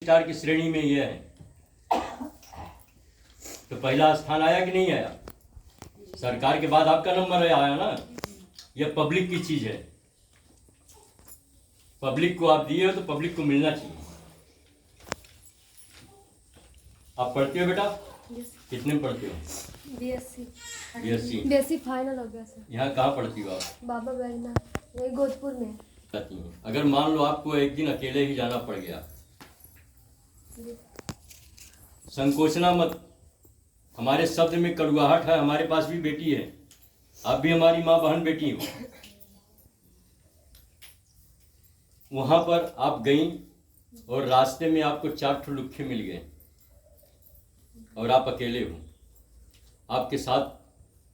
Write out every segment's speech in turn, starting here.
Star की श्रेणी में ये है, तो पहला स्थान आया कि नहीं आया? सरकार के बाद आपका नंबर आया ना। यह पब्लिक की चीज है, पब्लिक को आप दिए हो तो पब्लिक को मिलना चाहिए। आप पढ़ते हो बेटा? कितने में पढ़ते हो? बीएससी फाइनल हो गया सर। यहाँ कहाँ पढ़ती हो आप? बाबा बैजनाथ, यही गोदपुर में। अगर मान लो आपको एक दिन अकेले ही जाना पड़ गया, संकोचना मत। हमारे शब्द में कड़ुआहट है, हमारे पास भी बेटी है, आप भी हमारी माँ बहन बेटी हो। वहां पर आप गई और रास्ते में आपको 4 ठुलुक्खे मिल गए और आप अकेले हो, आपके साथ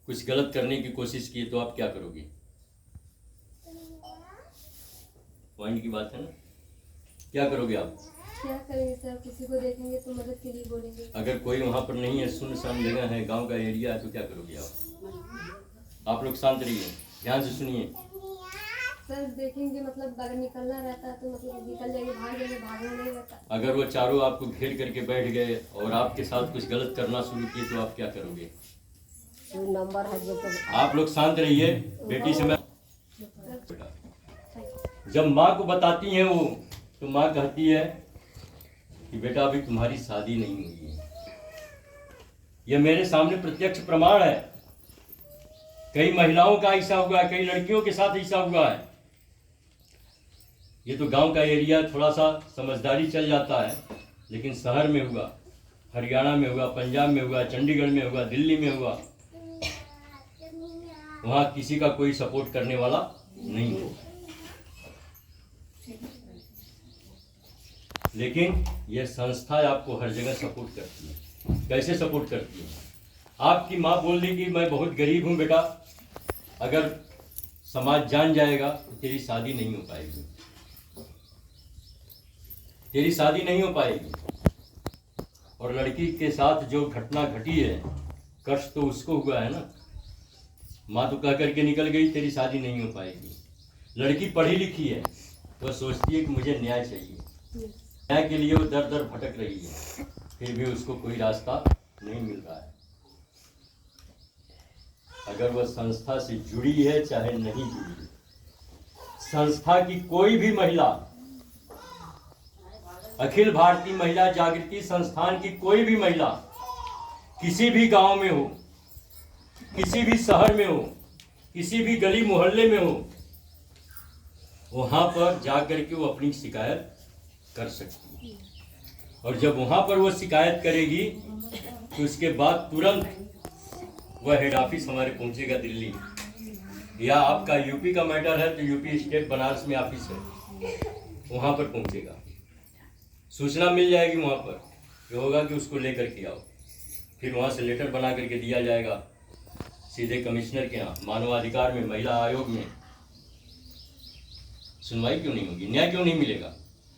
कुछ गलत करने की कोशिश की, तो आप क्या करोगे? पॉइंट की बात है ना, क्या करोगे आप? क्या करेंगे सर, किसी को देखेंगे तो मदद के लिए बोलेंगे। अगर कोई वहां पर नहीं है, सुनसान जगह है, गांव का एरिया है, तो क्या करोगे आप लोग शांत रहिए, ध्यान से सुनिए। सर देखेंगे, मतलब अगर निकलना रहता है तो मतलब निकल जाएंगे, भाग जाएंगे, भागना नहीं रहता। अगर वो चारों आपको घेर करके बैठ गए और आपके साथ कुछ गलत करना शुरू किए, तो आप क्या करोगे? नंबर है जो तो आप लोग शांत रहिए। बेटी से मैं जब माँ को बताती हैं वो, तो माँ कहती है कि बेटा अभी तुम्हारी शादी नहीं हुई है। यह मेरे सामने प्रत्यक्ष प्रमाण है। कई महिलाओं का ऐसा हुआ है, कई लड़कियों के साथ ऐसा हुआ है। ये तो गांव का एरिया, थोड़ा सा समझदारी चल जाता है, लेकिन शहर में हुआ, हरियाणा में हुआ, पंजाब में हुआ, चंडीगढ़ में हुआ, दिल्ली में हुआ, वहां किसी का कोई सपोर्ट करने वाला नहीं हो। लेकिन यह संस्था आपको हर जगह सपोर्ट करती है। कैसे सपोर्ट करती है? आपकी माँ बोल दी कि मैं बहुत गरीब हूँ बेटा, अगर समाज जान जाएगा तो तेरी शादी नहीं हो पाएगी, तेरी शादी नहीं हो पाएगी। और लड़की के साथ जो घटना घटी है, कष्ट तो उसको हुआ है ना। माँ तो कह करके निकल गई तेरी शादी नहीं हो पाएगी। लड़की पढ़ी लिखी है, वह सोचती है कि मुझे न्याय चाहिए, न्याय के लिए वो दर दर भटक रही है, फिर भी उसको कोई रास्ता नहीं मिल रहा है। अगर वह संस्था से जुड़ी है चाहे नहीं जुड़ी, संस्था की कोई भी महिला, अखिल भारतीय महिला जागृति संस्थान की कोई भी महिला, किसी भी गांव में हो, किसी भी शहर में हो, किसी भी गली मोहल्ले में हो, वहां पर जाकर के वो अपनी शिकायत कर सकती है। और जब वहां पर वो शिकायत करेगी तो उसके बाद तुरंत वह हेड ऑफिस हमारे पहुंचेगा दिल्ली, या आपका यूपी का मैटर है तो यूपी स्टेट बनारस में ऑफिस है, वहां पर पहुंचेगा, सूचना मिल जाएगी वहां पर। ये होगा कि उसको लेकर के आओ, फिर वहां से लेटर बना करके दिया जाएगा सीधे कमिश्नर के यहाँ, मानवाधिकार में, महिला आयोग में। सुनवाई क्यों नहीं होगी? न्याय क्यों नहीं मिलेगा?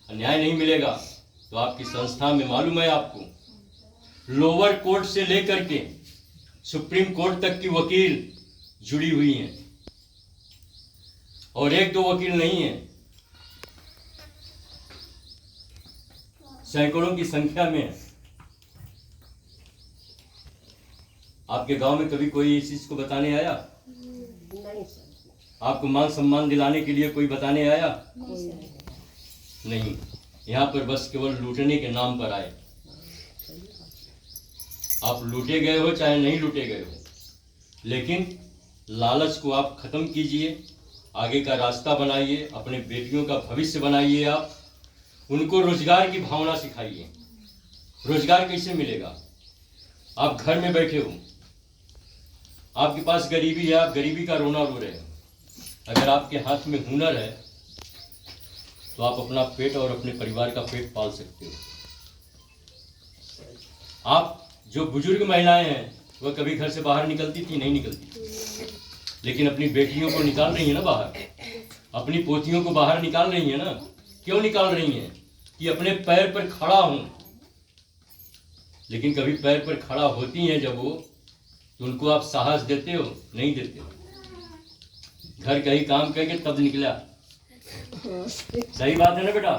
न्याय नहीं मिलेगा तो आपकी संस्था में, मालूम है आपको, लोअर कोर्ट से लेकर के सुप्रीम कोर्ट तक की वकील जुड़ी हुई हैं, और 1-2 वकील नहीं है, सैकड़ों की संख्या में। आपके गांव में कभी कोई इस चीज को बताने आया? नहीं सर। आपको मान सम्मान दिलाने के लिए कोई बताने आया? नहीं। यहाँ पर बस केवल लूटने के नाम पर आए। आप लूटे गए हो चाहे नहीं लूटे गए हो, लेकिन लालच को आप खत्म कीजिए, आगे का रास्ता बनाइए, अपने बेटियों का भविष्य बनाइए। आप उनको रोजगार की भावना सिखाइए। रोजगार कैसे मिलेगा? आप घर में बैठे हो, आपके पास गरीबी है, आप गरीबी का रोना रो रहे हो। अगर आपके हाथ में हुनर है तो आप अपना पेट और अपने परिवार का पेट पाल सकते हो। आप जो बुजुर्ग महिलाएं हैं वह कभी घर से बाहर निकलती थी? नहीं निकलती, लेकिन अपनी बेटियों को निकाल रही है ना बाहर, अपनी पोतियों को बाहर निकाल रही है ना। क्यों निकाल रही हैं? कि अपने पैर पर खड़ा हूं। लेकिन कभी पैर पर खड़ा होती हैं जब वो, तो उनको आप साहस देते हो? नहीं देते हो। घर का ही काम करके तब निकला, सही बात है ना बेटा?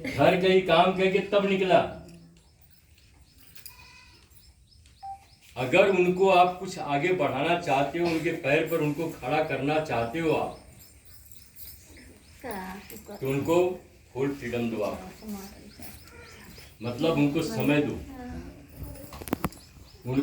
घर का ही काम करके तब निकला। अगर उनको आप कुछ आगे बढ़ाना चाहते हो, उनके पैर पर उनको खड़ा करना चाहते हो आप, तो उनको फुल फ्रीडम दो आप, मतलब उनको समय दो।